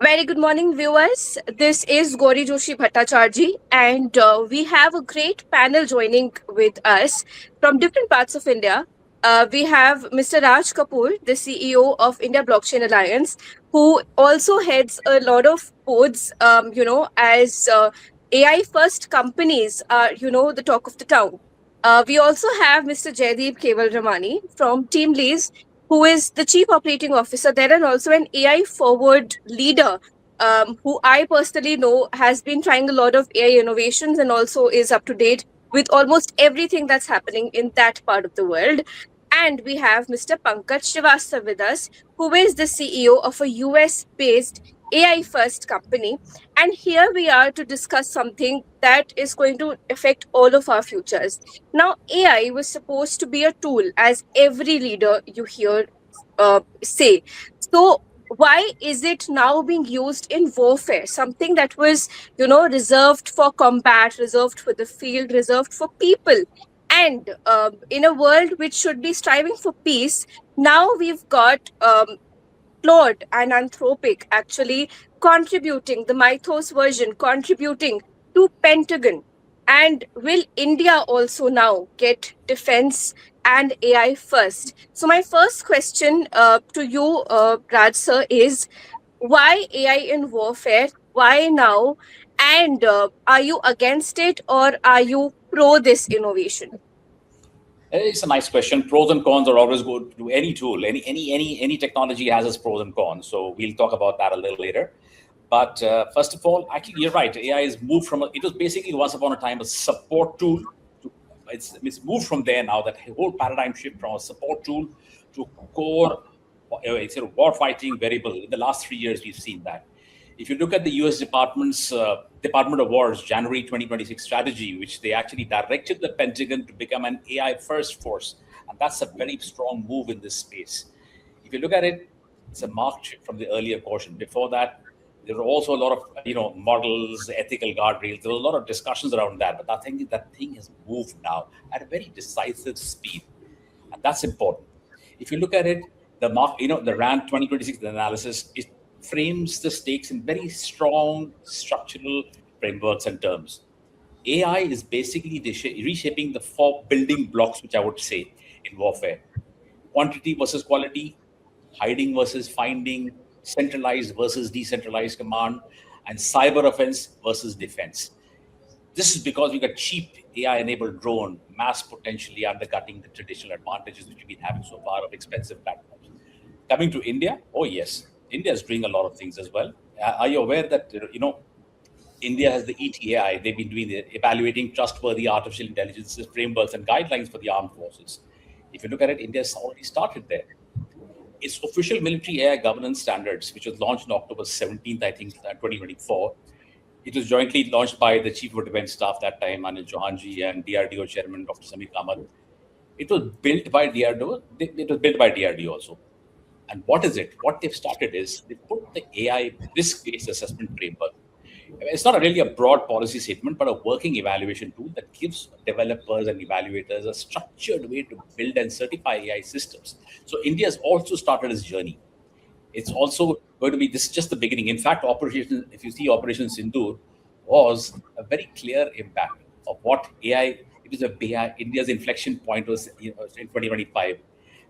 Very good morning, viewers. This is Gauri Joshi Bhattacharji, and we have a great panel joining with us from different parts of India. We have Mr. Raj Kapoor, the CEO of India Blockchain Alliance, who also heads a lot of boards, as AI first companies are, the talk of the town. We also have Mr. Jaideep Keval Ramani from Team Lease, who is the chief operating officer there and also an AI forward leader, who I personally know has been trying a lot of AI innovations and also is up to date with almost everything that's happening in that part of the world. And we have Mr. Pankaj Srivastava with us, who is the CEO of a US based AI first company. And here we are to discuss something that is going to affect all of our futures. Now, AI was supposed to be a tool, as every leader you hear say. So, why is it now being used in warfare? Something that was, reserved for combat, reserved for the field, reserved for people. And in a world which should be striving for peace, now we've got Claude and Anthropic actually contributing, the Mythos version contributing to Pentagon. And will India also now get defense and AI first? So my first question to you, Raj sir, is why AI in warfare? Why now? And are you against it or are you pro this innovation? It's a nice question. Pros and cons are always good to any tool. Any technology has its pros and cons. So we'll talk about that a little later. But first of all, actually, you're right. AI has moved from it was basically once upon a time a support tool. To, it's moved from there now. That whole paradigm shift from a support tool to core, it's a war fighting variable. In the last 3 years, we've seen that. If you look at the U.S. Department of War's January 2026 strategy, which they actually directed the Pentagon to become an AI first force, and that's a very strong move in this space. If you look at it, it's a marked shift from the earlier caution. Before that, there were also a lot of models, ethical guardrails. There was a lot of discussions around that, but I think that thing has moved now at a very decisive speed, and that's important. If you look at it, the RAND 2026 analysis, it frames the stakes in very strong structural frameworks and terms. AI is basically reshaping the four building blocks, which I would say in warfare: quantity versus quality, hiding versus finding, centralized versus decentralized command, and cyber offense versus defense. This is because we got cheap AI-enabled drone, mass potentially undercutting the traditional advantages which we've been having so far of expensive platforms. Coming to India, oh yes, India is doing a lot of things as well. Are you aware that India has the ETAI? They've been doing evaluating trustworthy artificial intelligence frameworks and guidelines for the armed forces. If you look at it, India has already started there. Its official military AI governance standards, which was launched on October 17th, I think, 2024. It was jointly launched by the Chief of Defense Staff that time, Anil Chauhanji, and DRDO Chairman Dr. Samir Kamath. It was built by DRDO. It was built by DRDO also. And what is it? What they've started is they put the AI risk-based assessment framework. It's not really a broad policy statement, but a working evaluation tool that gives developers and evaluators a structured way to build and certify AI systems. So India has also started its journey. It's also going to be this is just the beginning. In fact, if you see Operation Sindoor, was a very clear impact of what AI. It was India's inflection point was in 2025,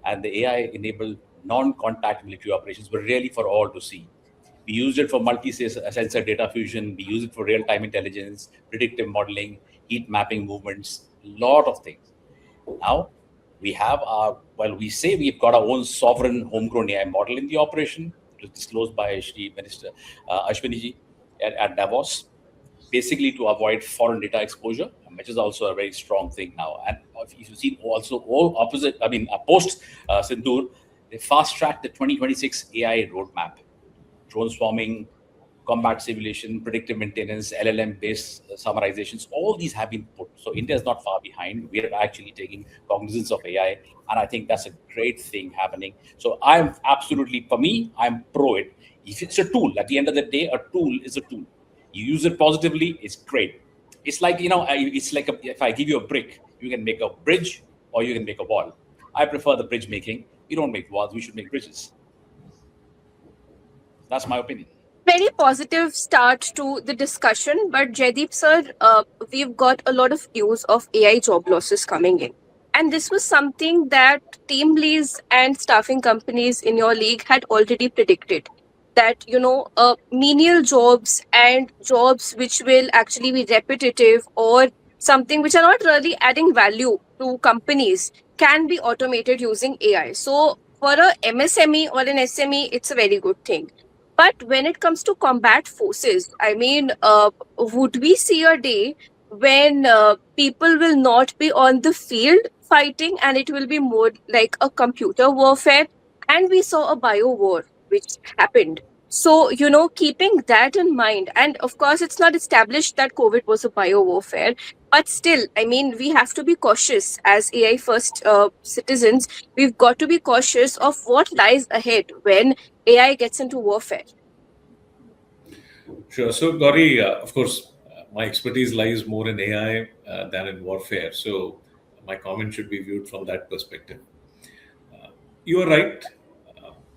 and the AI-enabled non-contact military operations were really for all to see. We used it for multi-sensor data fusion. We use it for real-time intelligence, predictive modeling, heat mapping movements, a lot of things. Now, we have we say we've got our own sovereign homegrown AI model in the operation. It was disclosed by Shri Minister Ashwini at Davos, basically to avoid foreign data exposure, which is also a very strong thing now. And if you see also all opposite, post Sindoor, they fast-tracked the 2026 AI roadmap. Drone swarming, combat simulation, predictive maintenance, LLM-based summarizations, all these have been put. So India is not far behind. We are actually taking cognizance of AI, and I think that's a great thing happening. So I'm absolutely, for me, I'm pro it. If it's a tool, at the end of the day, a tool is a tool. You use it positively, it's great. It's like, it's like if I give you a brick, you can make a bridge or you can make a wall. I prefer the bridge making. We don't make walls, we should make bridges. That's my opinion. Very positive start to the discussion. But Jaideep sir, we've got a lot of news of AI job losses coming in. And this was something that team leads and staffing companies in your league had already predicted. That, menial jobs and jobs which will actually be repetitive or something which are not really adding value to companies can be automated using AI. So for a MSME or an SME, it's a very good thing. But when it comes to combat forces, I mean, would we see a day when people will not be on the field fighting and it will be more like a computer warfare? And we saw a bio war which happened. So, keeping that in mind, and of course, it's not established that COVID was a bio warfare, but still, I mean, we have to be cautious as AI first citizens. We've got to be cautious of what lies ahead when AI gets into warfare. Sure. So, Gauri, of course, my expertise lies more in AI than in warfare. So, my comment should be viewed from that perspective. You are right.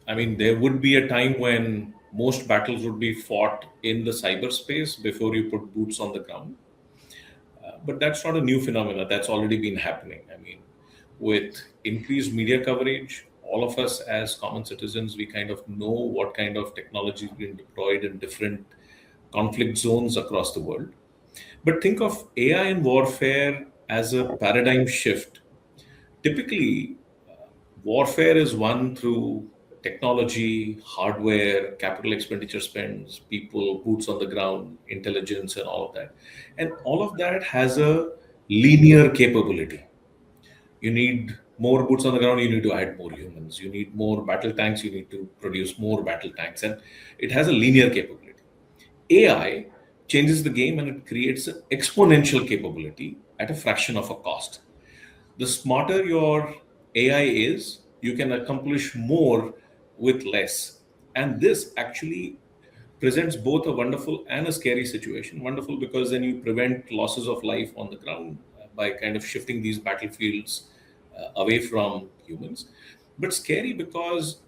I mean, there would be a time when most battles would be fought in the cyberspace before you put boots on the ground. But that's not a new phenomenon. That's already been happening. I mean, with increased media coverage, all of us as common citizens, we kind of know what kind of technology is being deployed in different conflict zones across the world. But think of AI and warfare as a paradigm shift. Typically, warfare is won through technology, hardware, capital expenditure spends, people, boots on the ground, intelligence, and all of that. And all of that has a linear capability. You need more boots on the ground, you need to add more humans. You need more battle tanks, you need to produce more battle tanks. And it has a linear capability. AI changes the game and it creates an exponential capability at a fraction of a cost. The smarter your AI is, you can accomplish more with less. And this actually presents both a wonderful and a scary situation. Wonderful because then you prevent losses of life on the ground by kind of shifting these battlefields away from humans. But scary because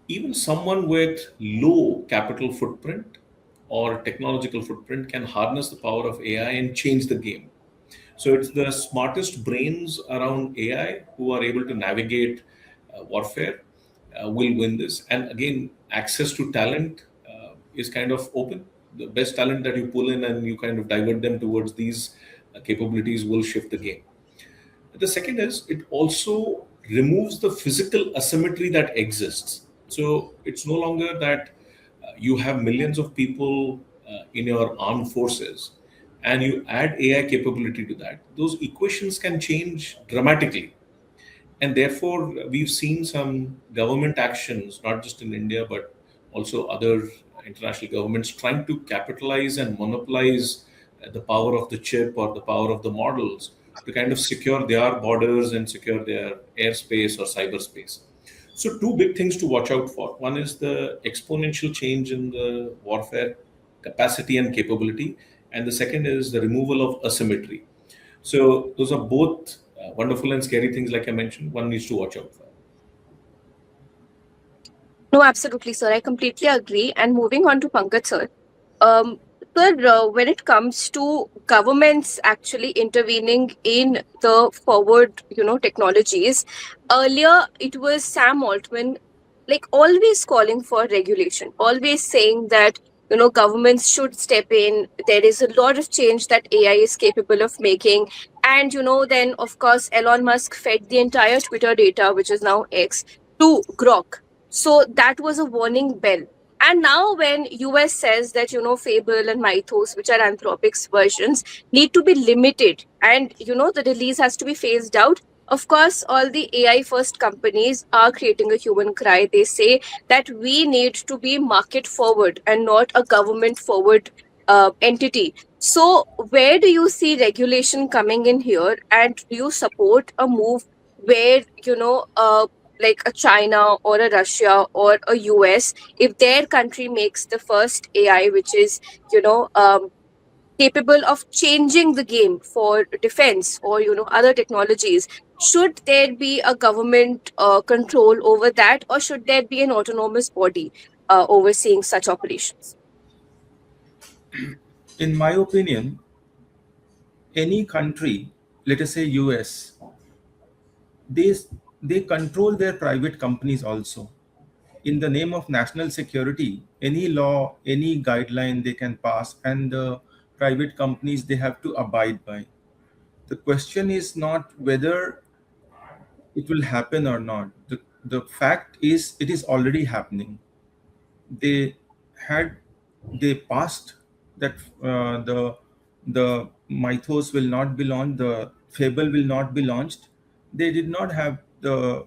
even someone with low capital footprint or technological footprint can harness the power of AI and change the game. So it's the smartest brains around AI who are able to navigate warfare will win this. And again, access to talent is kind of open. The best talent that you pull in and you kind of divert them towards these capabilities will shift the game. The second is it also removes the physical asymmetry that exists. So it's no longer that you have millions of people in your armed forces and you add AI capability to that. Those equations can change dramatically. And therefore, we've seen some government actions, not just in India, but also other international governments trying to capitalize and monopolize the power of the chip or the power of the models to kind of secure their borders and secure their airspace or cyberspace. So, two big things to watch out for. One is the exponential change in the warfare capacity and capability, and the second is the removal of asymmetry. So those are both wonderful and scary things, like I mentioned. One needs to watch out for. No, absolutely, sir. I completely agree. And moving on to Pankaj, sir. Um, Sir, when it comes to governments actually intervening in the forward, technologies, earlier it was Sam Altman, like always calling for regulation, always saying that, governments should step in. There is a lot of change that AI is capable of making. And, then of course, Elon Musk fed the entire Twitter data, which is now X, to Grok. So that was a warning bell. And now, when US says that Fable and Mythos, which are Anthropic's versions, need to be limited, and the release has to be phased out. Of course, all the AI first companies are creating a human cry. They say that we need to be market forward and not a government forward entity. So, where do you see regulation coming in here, and do you support a move where like a China or a Russia or a US, if their country makes the first AI, which is, capable of changing the game for defense or, other technologies, should there be a government control over that, or should there be an autonomous body overseeing such operations? In my opinion, any country, let us say US, they they control their private companies also. In the name of national security, any law, any guideline they can pass, and the private companies they have to abide by. The question is not whether it will happen or not. The fact is it is already happening. They had they passed that the mythos will not be launched, the fable will not be launched. They did not have the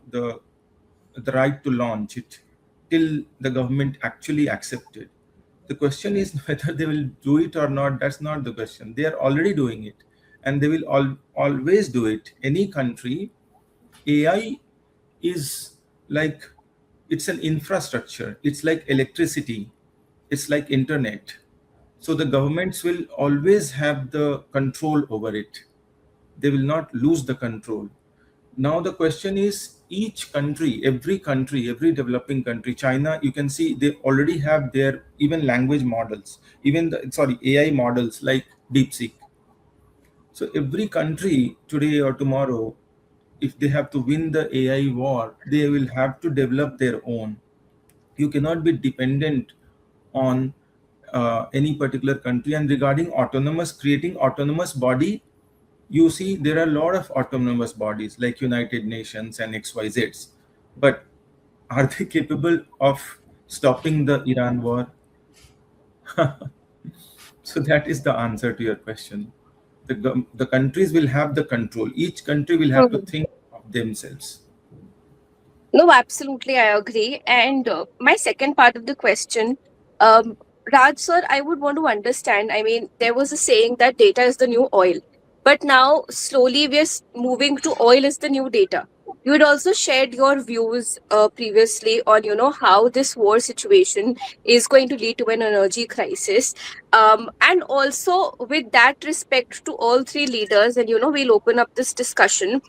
right to launch it till the government actually accepted. The question is whether they will do it or not. That's not the question. They are already doing it, and they will always do it. Any country, AI is like, it's an infrastructure. It's like electricity. It's like internet. So the governments will always have the control over it. They will not lose the control. Now the question is, each country, every developing country, China, you can see they already have their even language models, even AI models like DeepSeek. So every country today or tomorrow, if they have to win the AI war, they will have to develop their own. You cannot be dependent on any particular country. And regarding creating autonomous body, you see there are a lot of autonomous bodies like United Nations and XYZs, but are they capable of stopping the Iran war? So that is the answer to your question. The countries will have the control. Each country will have to Mhm. think of themselves. No, absolutely, I agree. And my second part of the question, um, Raj sir, I would want to understand. I mean, there was a saying that data is the new oil, but now slowly we are moving to oil is the new data. You had also shared your views previously on, how this war situation is going to lead to an energy crisis. And also, with that respect to all three leaders, and, we'll open up this discussion.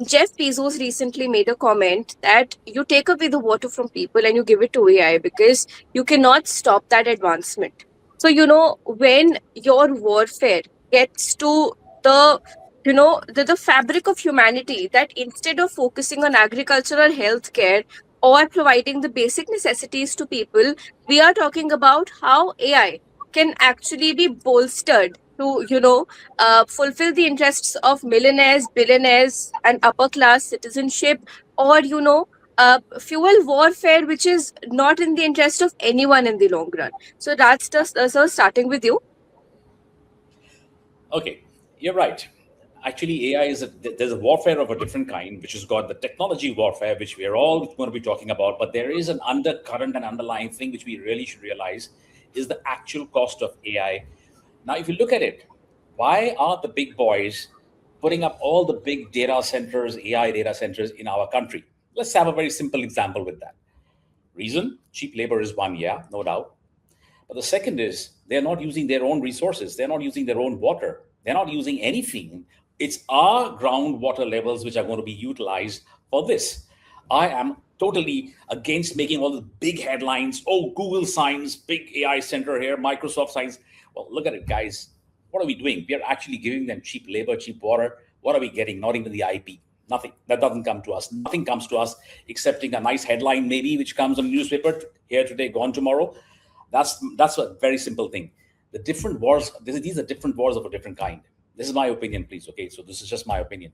Jeff Bezos recently made a comment that you take away the water from people and you give it to AI because you cannot stop that advancement. So, when your warfare gets to the the fabric of humanity, that instead of focusing on agriculture or healthcare or providing the basic necessities to people, we are talking about how AI can actually be bolstered to fulfill the interests of millionaires, billionaires, and upper class citizenship, or fuel warfare, which is not in the interest of anyone in the long run. So that's just so starting with you. Okay, you're right. Actually, AI there's a warfare of a different kind, which has got the technology warfare, which we are all going to be talking about. But there is an undercurrent and underlying thing which we really should realize is the actual cost of AI. Now, if you look at it, why are the big boys putting up all the big data centers, AI data centers in our country? Let's have a very simple example with that. Reason: cheap labor is one, yeah, no doubt. But the second is they're not using their own resources. They're not using their own water. They're not using anything. It's our groundwater levels which are going to be utilized for this. I am totally against making all the big headlines. Oh, Google signs, big AI center here, Microsoft signs. Well, look at it, guys. What are we doing? We are actually giving them cheap labor, cheap water. What are we getting? Not even the IP. Nothing. That doesn't come to us. Nothing comes to us excepting a nice headline, maybe, which comes on the newspaper here today, gone tomorrow. That's a very simple thing. The different wars. These are different wars of a different kind. This is my opinion, please. Okay, so this is just my opinion,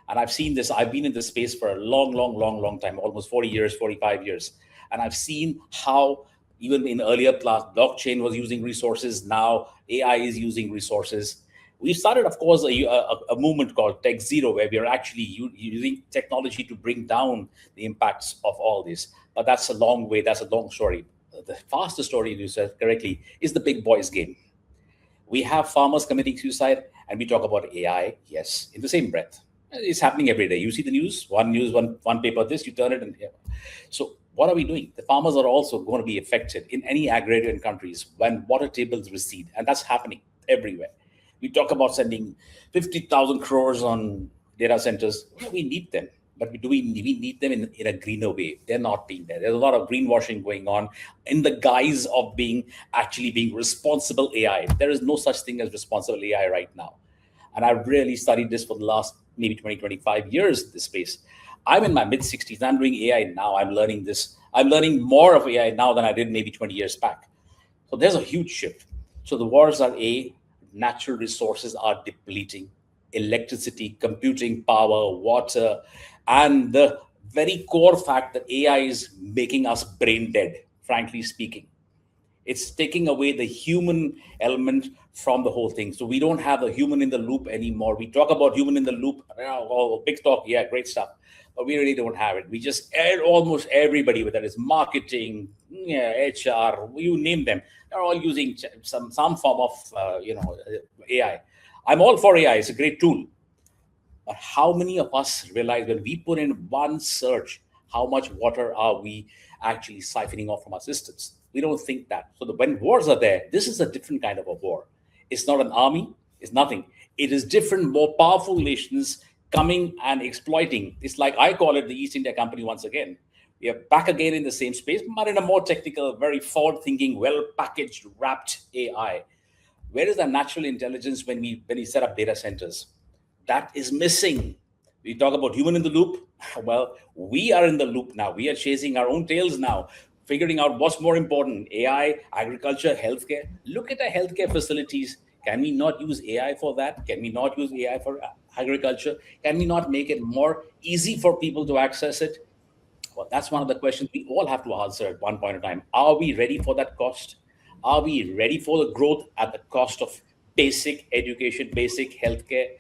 and I've seen this. I've been in this space for a long, long, long, long time, almost 40 years, 45 years, and I've seen how even in earlier class, blockchain was using resources. Now AI is using resources. We started, of course, a movement called Tech Zero, where we are actually using technology to bring down the impacts of all this. But that's a long way. That's a long story. The fastest story, you said correctly, is the big boys game. We have farmers committing suicide, and we talk about AI. Yes, in the same breath, it's happening every day. You see the news, one paper. This you turn it, and yeah. So what are we doing? The farmers are also going to be affected in any agrarian countries when water tables recede, and that's happening everywhere. We talk about sending 50,000 crores on data centers. Yeah, we need them. but we need them in a greener way. They're not being there. There's a lot of greenwashing going on in the guise of actually being responsible AI. There is no such thing as responsible AI right now. And I've really studied this for the last maybe 20, 25 years, this space. I'm in my mid 60s. I'm doing AI now. I'm learning this. I'm learning more of AI now than I did maybe 20 years back. So there's a huge shift. So the wars are natural resources are depleting, electricity, computing power, water, and the very core fact that AI is making us brain dead, frankly speaking. It's taking away the human element from the whole thing. So we don't have a human in the loop anymore. We talk about human in the loop, oh, big talk, yeah, great stuff. But we really don't have it. We just almost everybody, whether it's marketing, yeah, HR, you name them, they're all using some form of AI. I'm all for AI. It's a great tool. But how many of us realize when we put in one search, how much water are we actually siphoning off from our systems? We don't think that. So when wars are there, this is a different kind of a war. It's not an army. It's nothing. It is different, more powerful nations coming and exploiting. It's like I call it the East India Company once again. We are back again in the same space, but in a more technical, very forward-thinking, well-packaged, wrapped AI. Where is the natural intelligence when we set up data centers? That is missing. We talk about human in the loop. Well, we are in the loop now. We are chasing our own tails now, figuring out what's more important: AI, agriculture, healthcare. Look at the healthcare facilities. Can we not use AI for that? Can we not use AI for agriculture? Can we not make it more easy for people to access it? Well, that's one of the questions we all have to answer at one point in time. Are we ready for that cost? Are we ready for the growth at the cost of basic education, basic healthcare,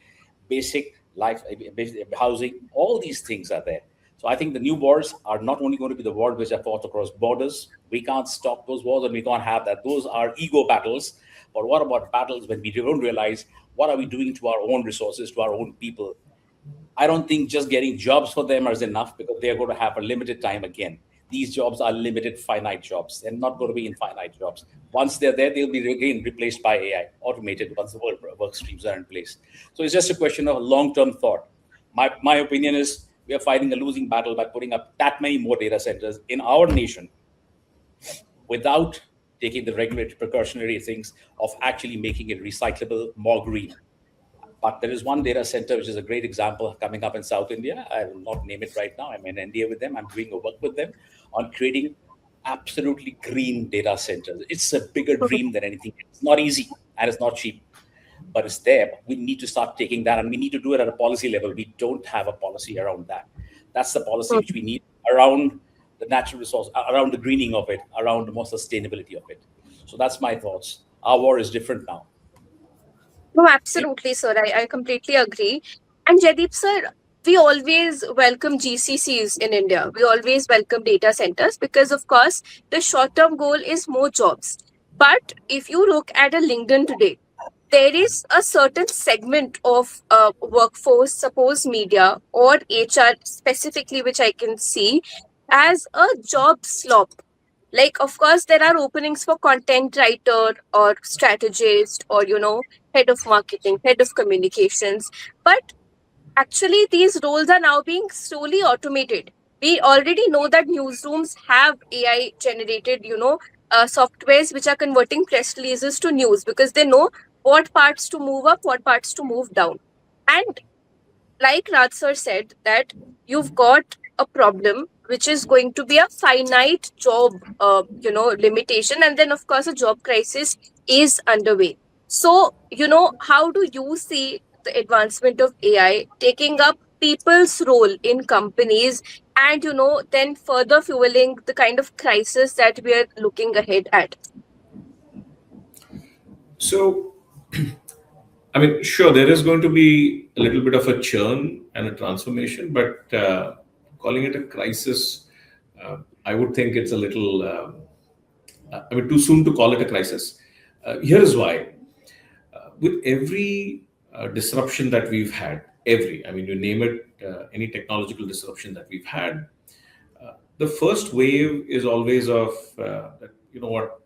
basic life, basic housing? All these things are there. So I think the new wars are not only going to be the wars which are fought across borders. We can't stop those wars, and we can't have that. Those are ego battles. But what about battles when we don't realize what are we doing to our own resources, to our own people? I don't think just getting jobs for them is enough, because they're going to have a limited time again. These jobs are limited, finite jobs. They're not going to be infinite jobs. Once they're there, they'll be again replaced by AI, automated once the work streams are in place. So it's just a question of long-term thought. My opinion is we are fighting a losing battle by putting up that many more data centers in our nation without taking the regulatory precautionary things of actually making it recyclable, more green. But there is one data center which is a great example coming up in South India. I will not name it right now. I'm in NDA with them. I'm doing a work with them on creating absolutely green data centers. It's a bigger dream than anything. It's not easy and it's not cheap, but it's there. We need to start taking that, and we need to do it at a policy level. We don't have a policy around that. That's the policy which we need around the natural resource, around the greening of it, around the more sustainability of it. So that's my thoughts. Our war is different now. No, absolutely, sir. I completely agree. And Jaideep, sir, we always welcome GCCs in India. We always welcome data centers because, of course, the short term goal is more jobs. But if you look at a LinkedIn today, there is a certain segment of workforce, suppose media or HR specifically, which I can see as a job slop. Like, of course, there are openings for content writer or strategist or, head of marketing, head of communications. But actually, these roles are now being slowly automated. We already know that newsrooms have AI generated, softwares which are converting press releases to news because they know what parts to move up, what parts to move down. And like Raj sir said, that you've got a problem which is going to be a finite job, limitation, and then of course a job crisis is underway. So, how do you see the advancement of AI taking up people's role in companies and, then further fueling the kind of crisis that we are looking ahead at? So, I mean, sure, there is going to be a little bit of a churn and a transformation, but calling it a crisis, I would think it's a little, too soon to call it a crisis. Here's why. With every disruption that we've had, you name it, any technological disruption that we've had, the first wave is always of, that, you know what,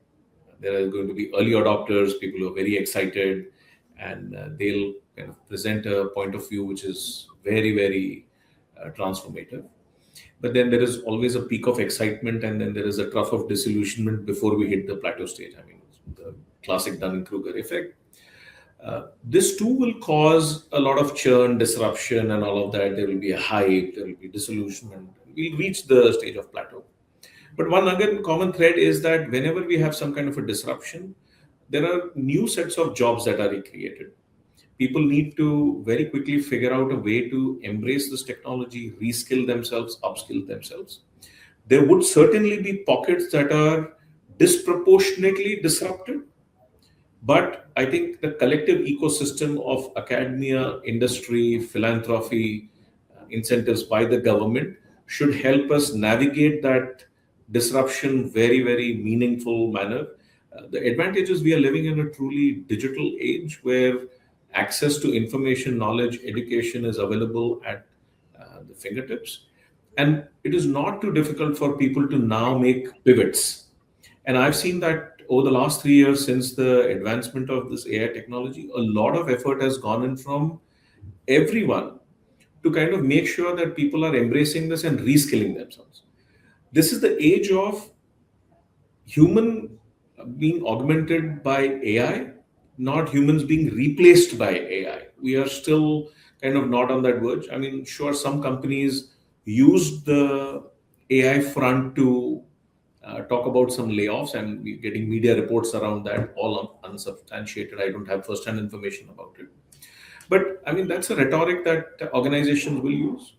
there are going to be early adopters, people who are very excited, and they'll kind of present a point of view which is very, very transformative. But then there is always a peak of excitement, and then there is a trough of disillusionment before we hit the plateau stage. I mean, the classic Dunning-Kruger effect. This too will cause a lot of churn, disruption, and all of that. There will be a hype, there will be disillusionment. We'll reach the stage of plateau. But one again common thread is that whenever we have some kind of a disruption, there are new sets of jobs that are created. People need to very quickly figure out a way to embrace this technology, reskill themselves, upskill themselves. There would certainly be pockets that are disproportionately disrupted, but I think the collective ecosystem of academia, industry, philanthropy, incentives by the government should help us navigate that disruption very meaningful manner. The advantage is we are living in a truly digital age where access to information, knowledge, education is available at the fingertips. And it is not too difficult for people to now make pivots. And I've seen that over the last 3 years since the advancement of this AI technology, a lot of effort has gone in from everyone to kind of make sure that people are embracing this and reskilling themselves. This is the age of human being augmented by AI, not humans being replaced by AI. We are still kind of not on that verge. I mean, sure, some companies used the AI front to talk about some layoffs, and we're getting media reports around that, all unsubstantiated. I don't have first-hand information about it. But I mean, that's a rhetoric that organizations will use.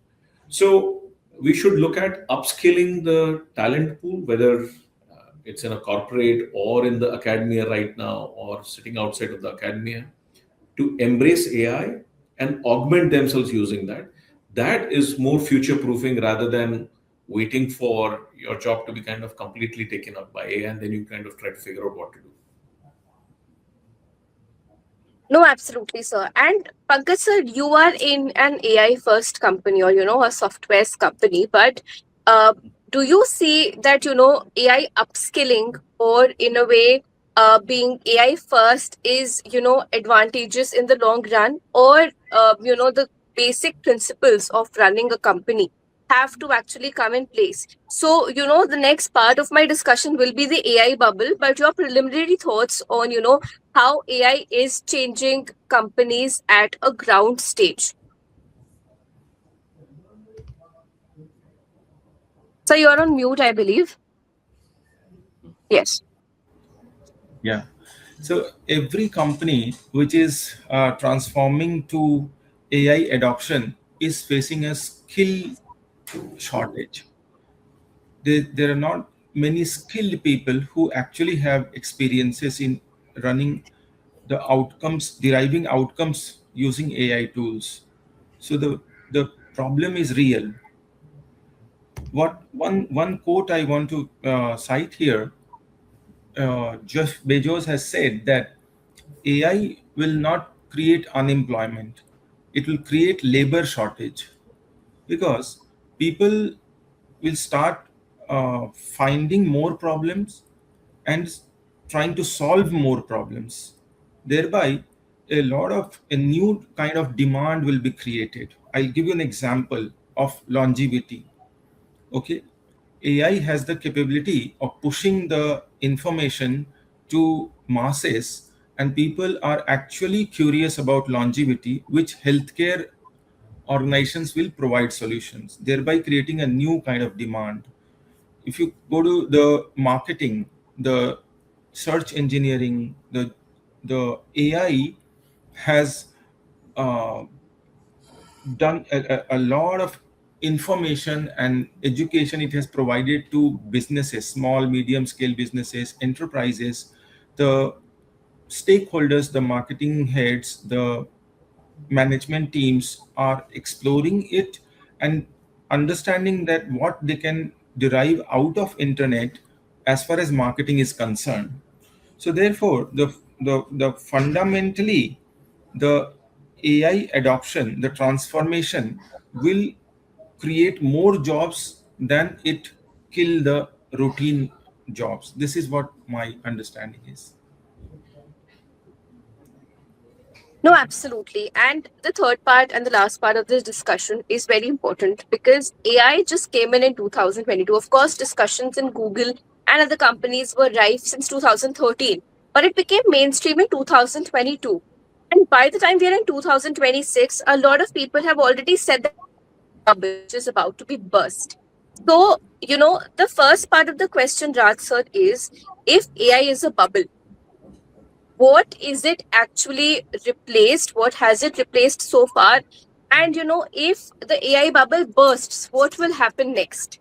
So we should look at upskilling the talent pool, whether it's in a corporate or in the academia right now, or sitting outside of the academia, to embrace AI and augment themselves using that. That is more future proofing rather than waiting for your job to be kind of completely taken up by AI and then you kind of try to figure out what to do. No, absolutely, sir. And Pankaj sir, you are in an AI first company, or a softwares company, but uh, do you see that AI upskilling, or in a way being AI first, is advantageous in the long run, or the basic principles of running a company have to actually come in place? So the next part of my discussion will be the AI bubble, but your preliminary thoughts on how AI is changing companies at a ground stage. So you're on mute, I believe. Yes. Yeah. So every company which is transforming to AI adoption is facing a skill shortage. There are not many skilled people who actually have experiences in running the outcomes, deriving outcomes using AI tools. So the problem is real. What one quote I want to cite here, Jeff Bezos has said that AI will not create unemployment; it will create labor shortage, because people will start finding more problems and trying to solve more problems. Thereby, a new kind of demand will be created. I'll give you an example of longevity. Okay, AI has the capability of pushing the information to masses, and people are actually curious about longevity, which healthcare organizations will provide solutions, thereby creating a new kind of demand. If you go to the marketing, the search engineering, the AI has uh, done a lot of information and education. It has provided to businesses, small medium scale businesses, enterprises, the stakeholders, the marketing heads, the management teams are exploring it and understanding that what they can derive out of internet as far as marketing is concerned. So therefore, the fundamentally, the AI adoption, the transformation will create more jobs than it kill the routine jobs. This is what my understanding is. No, absolutely. And the third part and the last part of this discussion is very important because AI just came in 2022. Of course, discussions in Google and other companies were rife since 2013, but it became mainstream in 2022. And by the time we are in 2026, a lot of people have already said that AI is a bubble which is about to be burst. So, the first part of the question, Raj sir, is if AI is a bubble, what is it actually replaced? What has it replaced so far? And if the AI bubble bursts, what will happen next?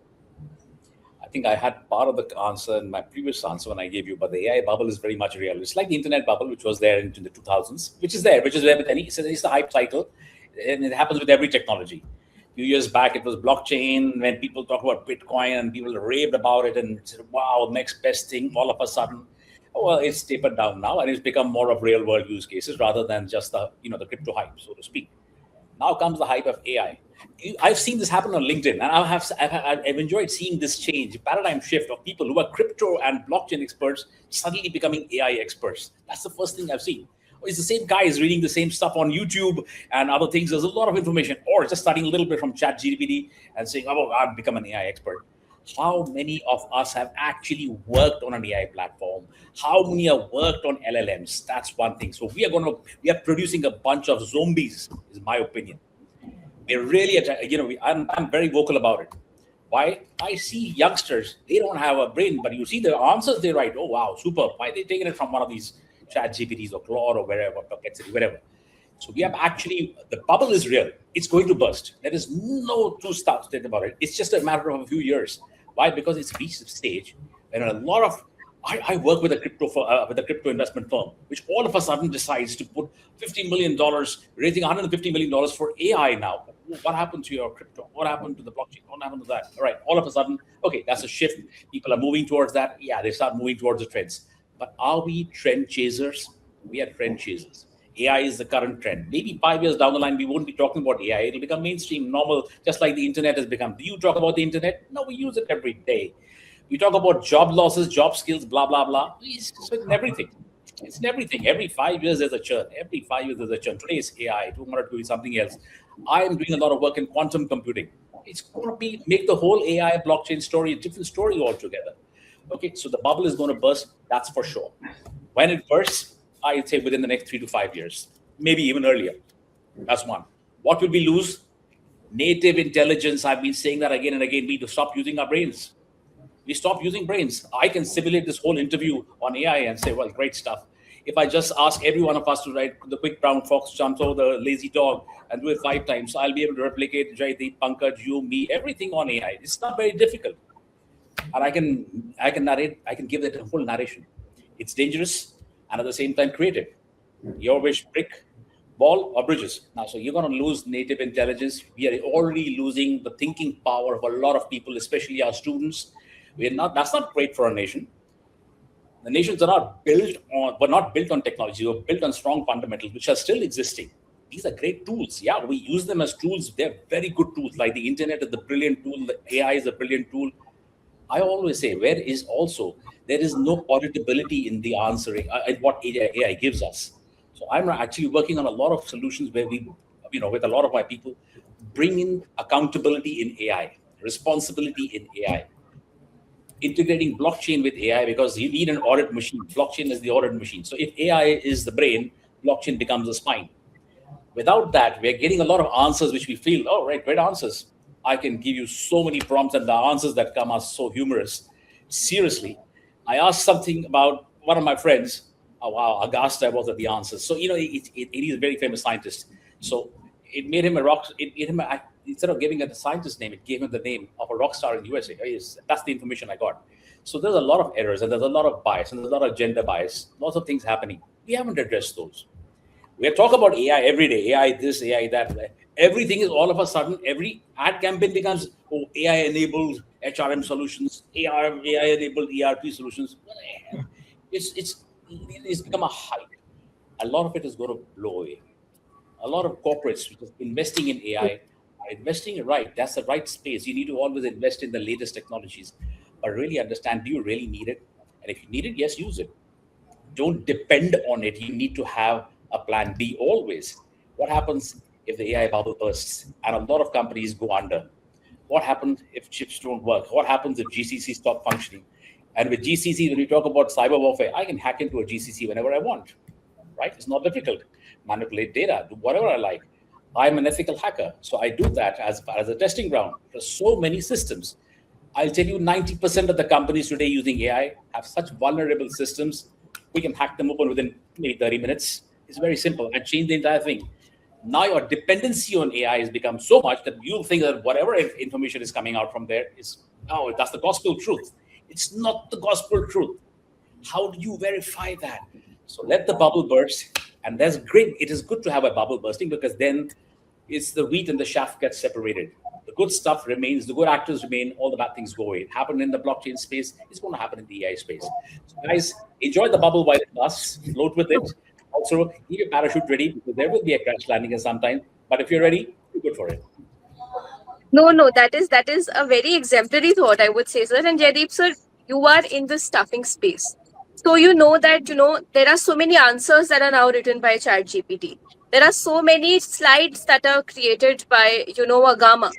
I think I had part of the answer in my previous answer when I gave you, but the AI bubble is very much real. It's like the internet bubble, which was there in the 2000s, which is there with any, it's the hype cycle, and it happens with every technology. A few years back, it was blockchain when people talk about Bitcoin and people raved about it and said, wow, next best thing. All of a sudden, oh, well, it's tapered down now and it's become more of real world use cases rather than just the crypto hype, so to speak. Now comes the hype of AI. I've seen this happen on LinkedIn, and I've enjoyed seeing this change, paradigm shift of people who are crypto and blockchain experts suddenly becoming AI experts. That's the first thing I've seen. It's the same guys reading the same stuff on YouTube and other things. There's a lot of information, or just studying a little bit from ChatGPT and saying, "Oh, I've become an AI expert." How many of us have actually worked on an AI platform? How many have worked on LLMs? That's one thing. So we are producing a bunch of zombies, is my opinion. We're really, I'm very vocal about it. Why? I see youngsters, they don't have a brain, but you see the answers they write. Oh, wow, super. Why are they taking it from one of these chat GPTs or Claude or wherever, Perplexity, whatever? So we have actually, the bubble is real. It's going to burst. There is no two state about it. It's just a matter of a few years. Why? Because it's reached a stage when a lot of I work with a with a crypto investment firm, which all of a sudden decides to put $50 million, raising $150 million for AI now. What happened to your crypto? What happened to the blockchain? What happened to that? All right, all of a sudden, okay, that's a shift. People are moving towards that. Yeah, they start moving towards the trends. But are we trend chasers? We are trend chasers. AI is the current trend. Maybe 5 years down the line, we won't be talking about AI. It'll become mainstream, normal, just like the internet has become. Do you talk about the internet? No, we use it every day. We talk about job losses, job skills, blah, blah, blah. It's in everything. It's in everything. Every 5 years, there's a churn. Every 5 years, there's a churn. Today is AI. Tomorrow, it will be something else. I am doing a lot of work in quantum computing. It's going to make the whole AI blockchain story a different story altogether. Okay, so the bubble is going to burst. That's for sure. When it bursts, I'd say within the next 3 to 5 years, maybe even earlier. That's one. What will we lose? Native intelligence. I've been saying that again and again. We need to stop using our brains. We stop using brains. I can simulate this whole interview on AI and say, well, great stuff. If I just ask every one of us to write the quick brown fox jumps over the lazy dog and do it 5 times, I'll be able to replicate Jaideep, Pankaj, you, me, everything on AI. It's not very difficult. And I can narrate, I can give that a whole narration. It's dangerous and at the same time creative. Your wish, brick, ball, or bridges. Now, so you're going to lose native intelligence. We are already losing the thinking power of a lot of people, especially our students. We're not. That's not great for a nation. The nations are not built on technology. Were built on strong fundamentals, which are still existing. These are great tools. Yeah, we use them as tools. They're very good tools. Like the internet is the brilliant tool. The AI is a brilliant tool. I always say, there is no auditability in the answering in what AI gives us. So I'm actually working on a lot of solutions where we, with a lot of my people, bring in accountability in AI, responsibility in AI, integrating blockchain with AI because you need an audit machine. Blockchain is the audit machine. So if AI is the brain, blockchain becomes the spine. Without that, we're getting a lot of answers which we feel, oh, right, great answers. I can give you so many prompts, and the answers that come are so humorous. Seriously, I asked something about one of my friends. Oh, wow, aghast I was at the answers. So, he's a very famous scientist. So it made him a rock. It made him instead of giving it a scientist name, it gave him the name of a rock star in the USA. That's the information I got. So there's a lot of errors, and there's a lot of bias, and there's a lot of gender bias. Lots of things happening. We haven't addressed those. We talk about AI every day. AI this, AI that. Everything is all of a sudden, every ad campaign becomes AI enabled HRM solutions, AI enabled ERP solutions. It's become a hype. A lot of it is going to blow away. A lot of corporates which are investing in AI are investing right. That's the right space. You need to always invest in the latest technologies, but really understand: do you really need it? And if you need it, yes, use it. Don't depend on it. You need to have a plan B always. What happens if the AI bubble bursts and a lot of companies go under? What happens if chips don't work? What happens if GCC stop functioning? And with GCC, when you talk about cyber warfare, I can hack into a GCC whenever I want, right? It's not difficult. Manipulate data, do whatever I like. I'm an ethical hacker, so I do that as a testing ground. There's so many systems. I'll tell you, 90% of the companies today using AI have such vulnerable systems. We can hack them open within maybe 30 minutes. It's very simple and change the entire thing. Now your dependency on AI has become so much that you'll think that whatever information is coming out from there is, oh, that's the gospel truth. It's not the gospel truth. How do you verify that? So let the bubble burst. And that's great. It is good to have a bubble bursting because then it's the wheat and the chaff get separated. The good stuff remains, the good actors remain, all the bad things go away. It happened in the blockchain space, it's going to happen in the AI space. So guys, enjoy the bubble while it lasts, float with it. Also, keep your parachute ready because there will be a crash landing at some time. But if you're ready, you're good for it. No, that is a very exemplary thought, I would say, sir. And Jaideep, sir, you are in the stuffing space. So you know that, there are so many answers that are now written by ChatGPT. There are so many slides that are created by, Agama.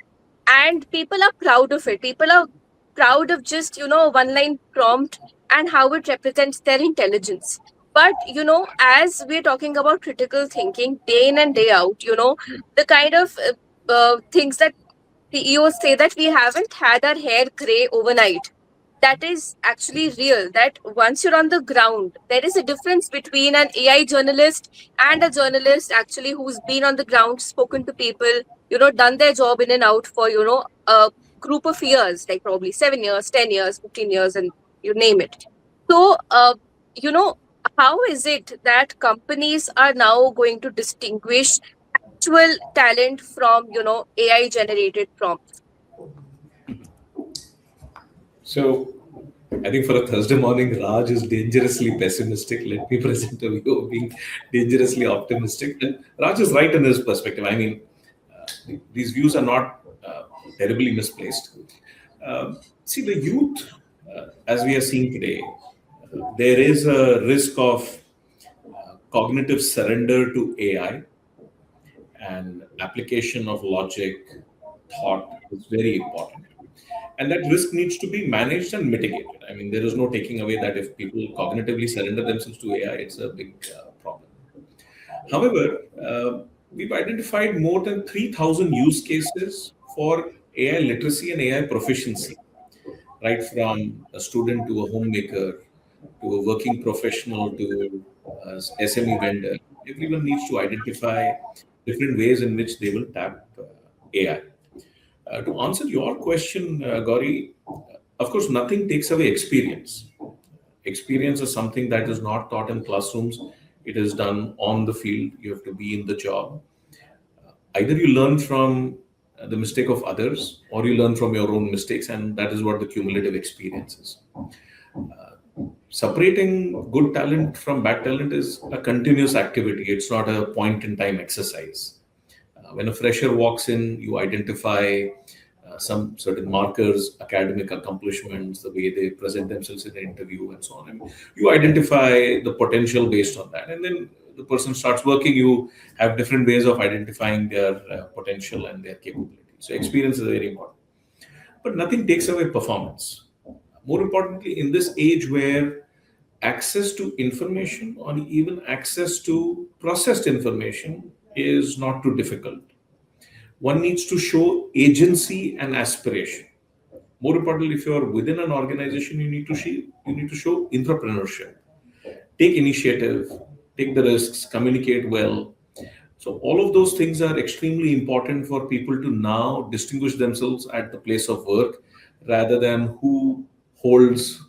And people are proud of it. People are proud of just, one line prompt and how it represents their intelligence. But, as we're talking about critical thinking day in and day out, the kind of things that CEOs say that we haven't had our hair gray overnight. That is actually real. That once you're on the ground, there is a difference between an AI journalist and a journalist actually who's been on the ground, spoken to people, done their job in and out for, a group of years, like probably 7 years, 10 years, 15 years, and you name it. So, you know, how is it that companies are now going to distinguish actual talent from, AI generated prompts? So I think for a Thursday morning, Raj is dangerously pessimistic. Let me present a view of being dangerously optimistic. And Raj is right in his perspective. I mean, these views are not terribly misplaced. See, the youth, as we are seeing today, there is a risk of cognitive surrender to AI, and application of logic, thought is very important. And that risk needs to be managed and mitigated. I mean, there is no taking away that if people cognitively surrender themselves to AI, it's a big problem. However, we've identified more than 3,000 use cases for AI literacy and AI proficiency, right from a student to a homemaker to a working professional to SME vendor. Everyone needs to identify different ways in which they will tap AI. To answer your question, Gauri, of course, nothing takes away experience. Experience is something that is not taught in classrooms. It is done on the field. You have to be in the job. Either you learn from the mistake of others or you learn from your own mistakes, and that is what the cumulative experience is. Separating good talent from bad talent is a continuous activity. It's not a point in time exercise. When a fresher walks in, you identify some certain markers, academic accomplishments, the way they present themselves in an interview, and so on. And you identify the potential based on that. And then the person starts working, you have different ways of identifying their potential and their capability. So experience is very important. But nothing takes away performance. More importantly, in this age where access to information or even access to processed information is not too difficult, one needs to show agency and aspiration. More importantly, if you are within an organization, you need to show entrepreneurship, take initiative, take the risks, communicate well. So all of those things are extremely important for people to now distinguish themselves at the place of work, rather than who holds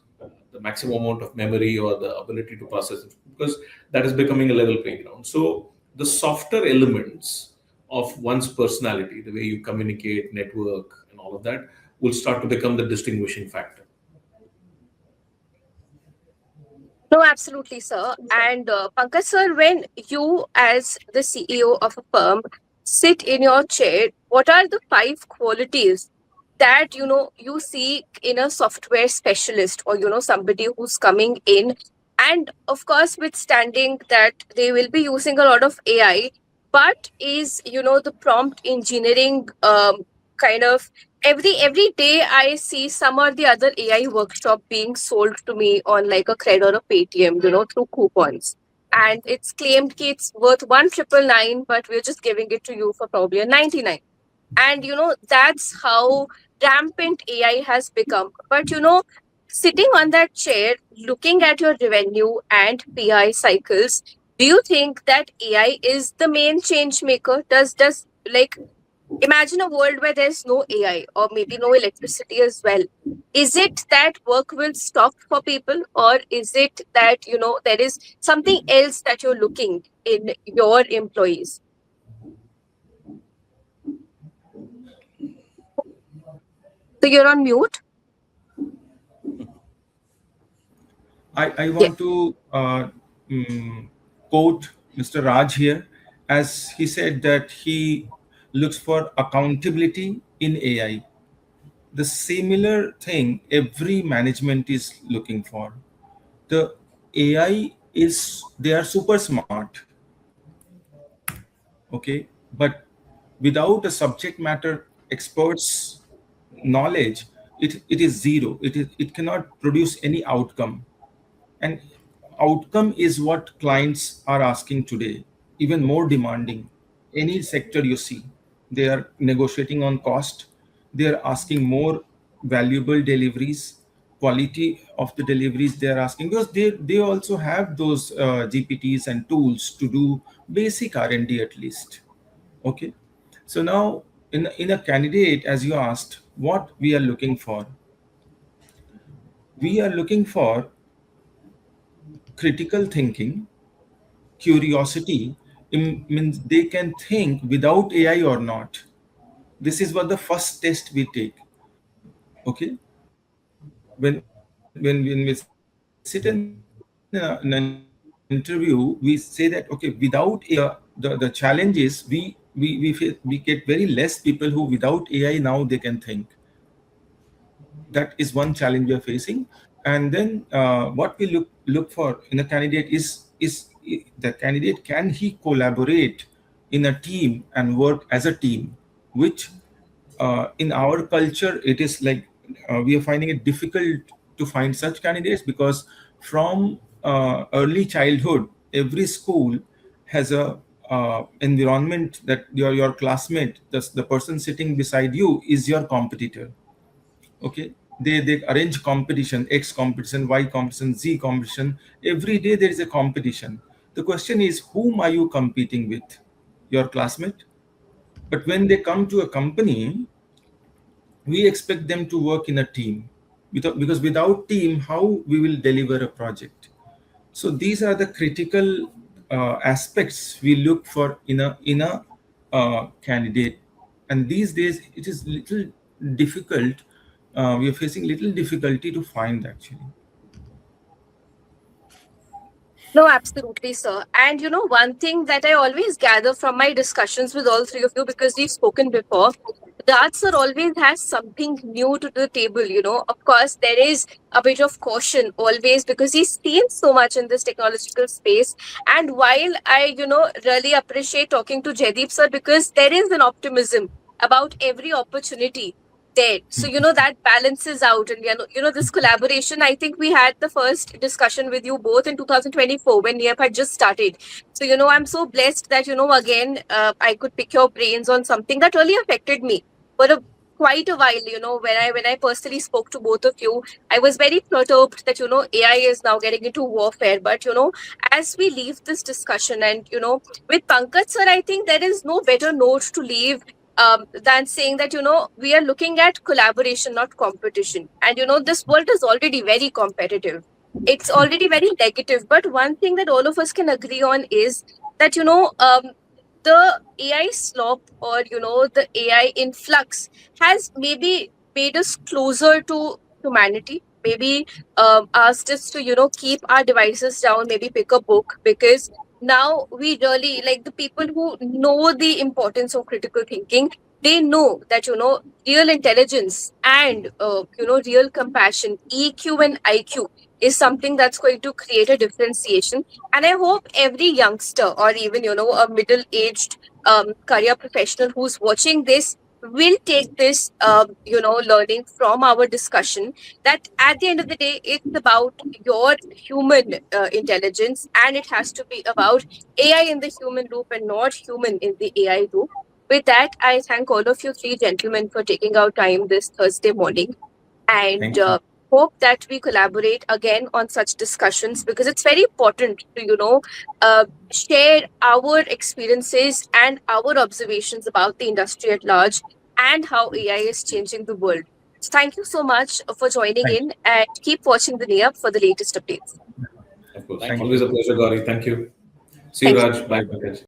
the maximum amount of memory or the ability to process it, because that is becoming a level playground. So the softer elements of one's personality, the way you communicate, network, and all of that, will start to become the distinguishing factor. No, absolutely, sir. And Pankaj, sir, when you, as the CEO of a firm, sit in your chair, what are the 5 qualities that you see in a software specialist, or somebody who's coming in And of course, withstanding that they will be using a lot of AI, but is, the prompt engineering, kind of, every day I see some or the other AI workshop being sold to me on like a credit or a Paytm, through coupons. And it's claimed that it's worth 1,999, but we're just giving it to you for probably a 99. And that's how rampant AI has become. But sitting on that chair, looking at your revenue and PI cycles, do you think that AI is the main change maker? Does like, imagine a world where there's no AI or maybe no electricity as well. Is it that work will stop for people, or is it that there is something else that you're looking in your employees? So you're on mute. I Yeah. want to quote Mr. Raj here, as he said that he looks for accountability in AI. The similar thing every management is looking for. The AI is, they are super smart, okay, but without a subject matter experts knowledge, it is zero. It cannot produce any outcome. And outcome is what clients are asking today, even more demanding. Any sector you see, they are negotiating on cost, they are asking more valuable deliveries, quality of the deliveries they are asking, because they also have those GPTs and tools to do basic R&D at least. Okay. So now in a candidate, as you asked, what we are looking for, we are looking for critical thinking, curiosity. Means they can think without AI or not. This is what the first test we take. Okay, when we sit in an interview, we say that, okay, without AI, the challenge is we get very less people who without AI now they can think. That is one challenge we are facing. And then what we look for in a candidate is the candidate, can he collaborate in a team and work as a team, which in our culture it is like we are finding it difficult to find such candidates, because from early childhood every school has a environment that your classmate, the person sitting beside you is your competitor. Okay, they arrange competition, X competition, Y competition, Z competition. Every day there is a competition. The question is, whom are you competing with? Your classmate. But when they come to a company, we expect them to work in a team, because without team, how we will deliver a project? So these are the critical aspects we look for in a candidate. And these days it is little difficult. We are facing little difficulty to find actually. No, absolutely, sir. And one thing that I always gather from my discussions with all three of you, because we've spoken before, Raj sir always has something new to the table. Of course, there is a bit of caution always because he's seen so much in this technological space. And while I, really appreciate talking to Jaideep sir, because there is an optimism about every opportunity there. So, that balances out. And, this collaboration, I think we had the first discussion with you both in 2024 when NEAP had just started. So, I'm so blessed that, again, I could pick your brains on something that really affected me for quite a while. When I personally spoke to both of you, I was very perturbed that, AI is now getting into warfare. But, as we leave this discussion and, with Pankaj sir, I think there is no better note to leave than saying that we are looking at collaboration, not competition. And this world is already very competitive, it's already very negative. But one thing that all of us can agree on is that the AI slop, or the AI influx has maybe made us closer to humanity, maybe asked us to keep our devices down, maybe pick a book, because now we really, like, the people who know the importance of critical thinking, They know that real intelligence and real compassion, EQ and IQ, is something that's going to create a differentiation. And I hope every youngster, or even a middle aged career professional who's watching this, will take this learning from our discussion, that at the end of the day it's about your human intelligence, and it has to be about AI in the human loop and not human in the AI loop. With that, I thank all of you three gentlemen for taking our time this Thursday morning, and Thank you. hope that we collaborate again on such discussions, because it's very important to share our experiences and our observations about the industry at large and how AI is changing the world. So thank you so much for joining Thank in, and keep watching the NEAP for the latest updates. Of course. Thank thank Always you. a pleasure, Gauri. Thank you. See you, Thank you. Raj. Bye, Pankaj.